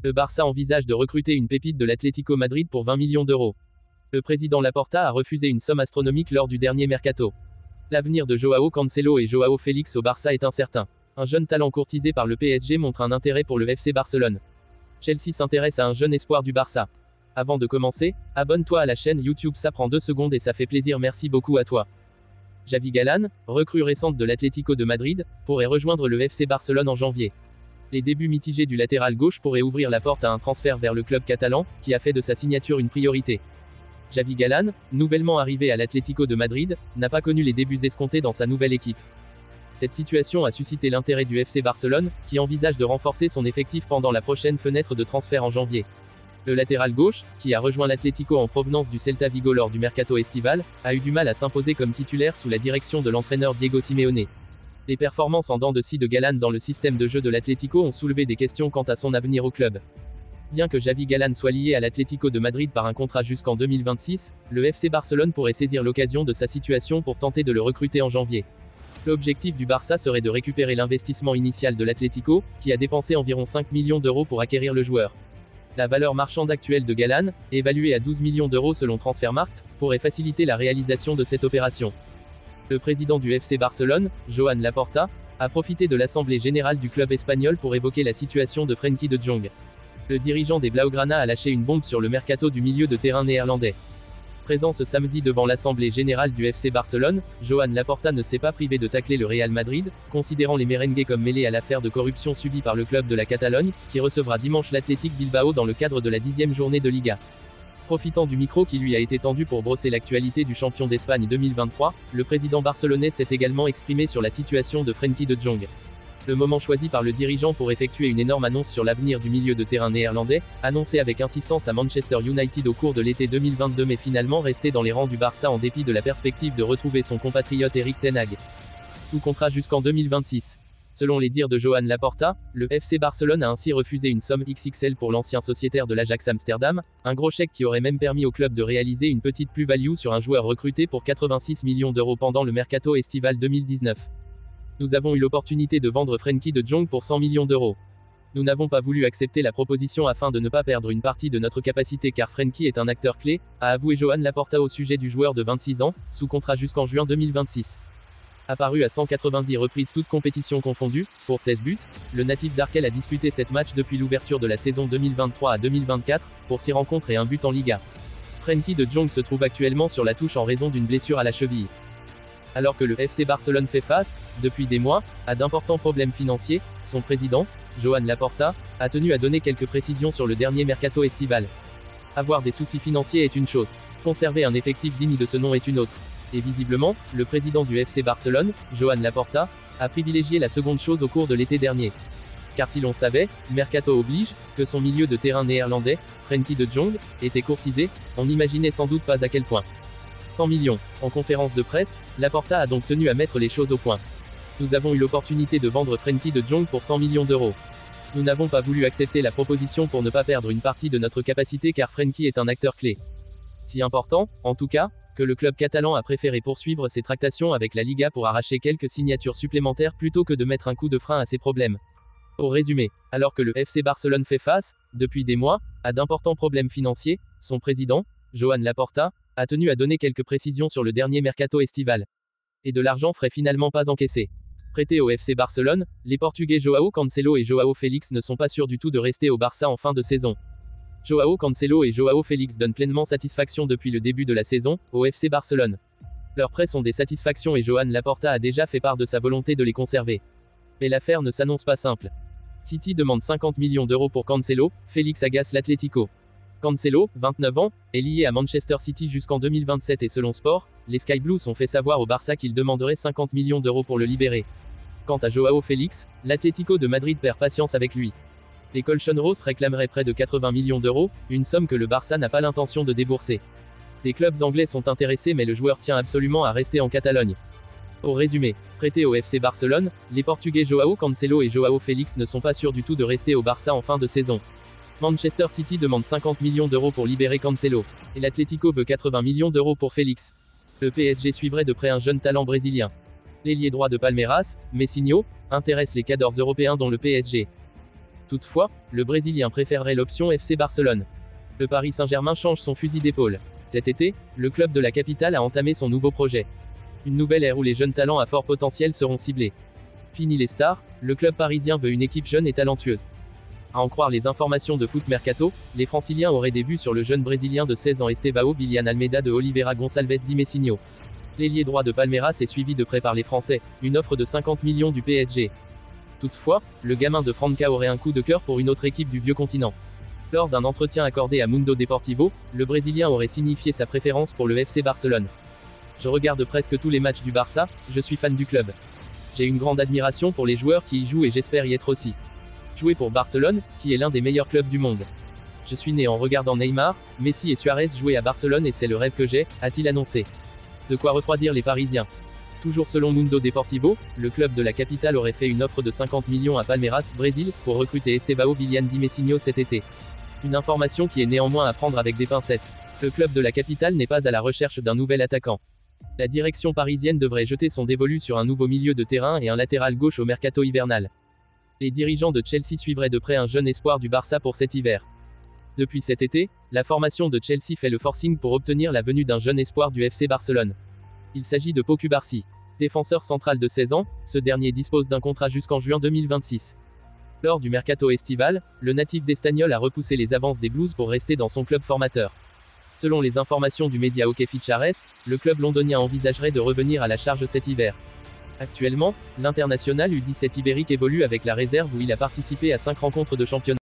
Le Barça envisage de recruter une pépite de l'Atlético Madrid pour 20 millions d'euros. Le président Laporta a refusé une somme astronomique lors du dernier mercato. L'avenir de Joao Cancelo et Joao Félix au Barça est incertain. Un jeune talent courtisé par le PSG montre un intérêt pour le FC Barcelone. Chelsea s'intéresse à un jeune espoir du Barça. Avant de commencer, abonne-toi à la chaîne YouTube, ça prend 2 secondes et ça fait plaisir, merci beaucoup à toi. Javi Galán, recrue récente de l'Atlético de Madrid, pourrait rejoindre le FC Barcelone en janvier. Les débuts mitigés du latéral gauche pourraient ouvrir la porte à un transfert vers le club catalan, qui a fait de sa signature une priorité. Javi Galán, nouvellement arrivé à l'Atlético de Madrid, n'a pas connu les débuts escomptés dans sa nouvelle équipe. Cette situation a suscité l'intérêt du FC Barcelone, qui envisage de renforcer son effectif pendant la prochaine fenêtre de transfert en janvier. Le latéral gauche, qui a rejoint l'Atlético en provenance du Celta Vigo lors du mercato estival, a eu du mal à s'imposer comme titulaire sous la direction de l'entraîneur Diego Simeone. Les performances en dents de scie de Galán dans le système de jeu de l'Atlético ont soulevé des questions quant à son avenir au club. Bien que Javi Galán soit lié à l'Atlético de Madrid par un contrat jusqu'en 2026, le FC Barcelone pourrait saisir l'occasion de sa situation pour tenter de le recruter en janvier. L'objectif du Barça serait de récupérer l'investissement initial de l'Atlético, qui a dépensé environ 5 millions d'euros pour acquérir le joueur. La valeur marchande actuelle de Galán, évaluée à 12 millions d'euros selon Transfermarkt, pourrait faciliter la réalisation de cette opération. Le président du FC Barcelone, Joan Laporta, a profité de l'assemblée générale du club espagnol pour évoquer la situation de Frenkie de Jong. Le dirigeant des Blaugrana a lâché une bombe sur le mercato du milieu de terrain néerlandais. Présent ce samedi devant l'assemblée générale du FC Barcelone, Joan Laporta ne s'est pas privé de tacler le Real Madrid, considérant les merengues comme mêlés à l'affaire de corruption subie par le club de la Catalogne, qui recevra dimanche l'Athletic Bilbao dans le cadre de la 10e journée de Liga. Profitant du micro qui lui a été tendu pour brosser l'actualité du champion d'Espagne 2023, le président barcelonais s'est également exprimé sur la situation de Frenkie de Jong. Le moment choisi par le dirigeant pour effectuer une énorme annonce sur l'avenir du milieu de terrain néerlandais, annoncé avec insistance à Manchester United au cours de l'été 2022 mais finalement resté dans les rangs du Barça en dépit de la perspective de retrouver son compatriote Erik ten Hag. Sous contrat jusqu'en 2026. Selon les dires de Joan Laporta, le FC Barcelone a ainsi refusé une somme XXL pour l'ancien sociétaire de l'Ajax Amsterdam, un gros chèque qui aurait même permis au club de réaliser une petite plus-value sur un joueur recruté pour 86 millions d'euros pendant le mercato estival 2019. Nous avons eu l'opportunité de vendre Frenkie de Jong pour 100 millions d'euros. Nous n'avons pas voulu accepter la proposition afin de ne pas perdre une partie de notre capacité car Frenkie est un acteur clé, a avoué Joan Laporta au sujet du joueur de 26 ans, sous contrat jusqu'en juin 2026. Apparu à 190 reprises toutes compétitions confondues, pour 16 buts, le natif d'Arkel a disputé 7 matchs depuis l'ouverture de la saison 2023 à 2024, pour 6 rencontres et 1 but en Liga. Frenkie de Jong se trouve actuellement sur la touche en raison d'une blessure à la cheville. Alors que le FC Barcelone fait face, depuis des mois, à d'importants problèmes financiers, son président, Joan Laporta, a tenu à donner quelques précisions sur le dernier mercato estival. Avoir des soucis financiers est une chose. Conserver un effectif digne de ce nom est une autre. Et visiblement, le président du FC Barcelone, Joan Laporta, a privilégié la seconde chose au cours de l'été dernier. Car si l'on savait, mercato oblige, que son milieu de terrain néerlandais, Frenkie de Jong, était courtisé, on n'imaginait sans doute pas à quel point. 100 millions. En conférence de presse, Laporta a donc tenu à mettre les choses au point. Nous avons eu l'opportunité de vendre Frenkie de Jong pour 100 millions d'euros. Nous n'avons pas voulu accepter la proposition pour ne pas perdre une partie de notre capacité car Frenkie est un acteur clé. Si important, en tout cas, que le club catalan a préféré poursuivre ses tractations avec la Liga pour arracher quelques signatures supplémentaires plutôt que de mettre un coup de frein à ses problèmes. Pour résumer, alors que le FC Barcelone fait face, depuis des mois, à d'importants problèmes financiers, son président, Joan Laporta, a tenu à donner quelques précisions sur le dernier mercato estival. Et de l'argent frais finalement pas encaissé. Prêtés au FC Barcelone, les Portugais Joao Cancelo et Joao Félix ne sont pas sûrs du tout de rester au Barça en fin de saison. Joao Cancelo et Joao Félix donnent pleinement satisfaction depuis le début de la saison, au FC Barcelone. Leurs prêts sont des satisfactions et Joan Laporta a déjà fait part de sa volonté de les conserver. Mais l'affaire ne s'annonce pas simple. City demande 50 millions d'euros pour Cancelo, Félix agace l'Atlético. Cancelo, 29 ans, est lié à Manchester City jusqu'en 2027 et selon Sport, les Sky Blues ont fait savoir au Barça qu'ils demanderaient 50 millions d'euros pour le libérer. Quant à Joao Félix, l'Atlético de Madrid perd patience avec lui. Les Colchonros réclameraient près de 80 millions d'euros, une somme que le Barça n'a pas l'intention de débourser. Des clubs anglais sont intéressés mais le joueur tient absolument à rester en Catalogne. Au résumé, prêtés au FC Barcelone, les Portugais Joao Cancelo et Joao Félix ne sont pas sûrs du tout de rester au Barça en fin de saison. Manchester City demande 50 millions d'euros pour libérer Cancelo, et l'Atlético veut 80 millions d'euros pour Félix. Le PSG suivrait de près un jeune talent brésilien. L'ailier droit de Palmeiras, Messinho, intéresse les cadors européens dont le PSG. Toutefois, le Brésilien préférerait l'option FC Barcelone. Le Paris Saint-Germain change son fusil d'épaule. Cet été, le club de la capitale a entamé son nouveau projet. Une nouvelle ère où les jeunes talents à fort potentiel seront ciblés. Fini les stars, le club parisien veut une équipe jeune et talentueuse. À en croire les informations de Foot Mercato, les Franciliens auraient des vues sur le jeune Brésilien de 16 ans Estevão Willian Almeida de Oliveira Gonçalves de Messinho. L'ailier droit de Palmeiras est suivi de près par les Français, une offre de 50 millions du PSG. Toutefois, le gamin de Franca aurait un coup de cœur pour une autre équipe du vieux continent. Lors d'un entretien accordé à Mundo Deportivo, le Brésilien aurait signifié sa préférence pour le FC Barcelone. Je regarde presque tous les matchs du Barça, je suis fan du club. J'ai une grande admiration pour les joueurs qui y jouent et j'espère y être aussi. Jouer pour Barcelone, qui est l'un des meilleurs clubs du monde. Je suis né en regardant Neymar, Messi et Suarez jouer à Barcelone et c'est le rêve que j'ai, a-t-il annoncé. De quoi refroidir les Parisiens. Toujours selon Mundo Deportivo, le club de la capitale aurait fait une offre de 50 millions à Palmeiras, Brésil, pour recruter Estevão Willian de Messinho cet été. Une information qui est néanmoins à prendre avec des pincettes. Le club de la capitale n'est pas à la recherche d'un nouvel attaquant. La direction parisienne devrait jeter son dévolu sur un nouveau milieu de terrain et un latéral gauche au mercato hivernal. Les dirigeants de Chelsea suivraient de près un jeune espoir du Barça pour cet hiver. Depuis cet été, la formation de Chelsea fait le forcing pour obtenir la venue d'un jeune espoir du FC Barcelone. Il s'agit de Pau Cubarsí. Défenseur central de 16 ans, ce dernier dispose d'un contrat jusqu'en juin 2026. Lors du mercato estival, le natif d'Estagnol a repoussé les avances des Blues pour rester dans son club formateur. Selon les informations du média Hockey Fichares, le club londonien envisagerait de revenir à la charge cet hiver. Actuellement, l'international U17 ibérique évolue avec la réserve où il a participé à 5 rencontres de championnat.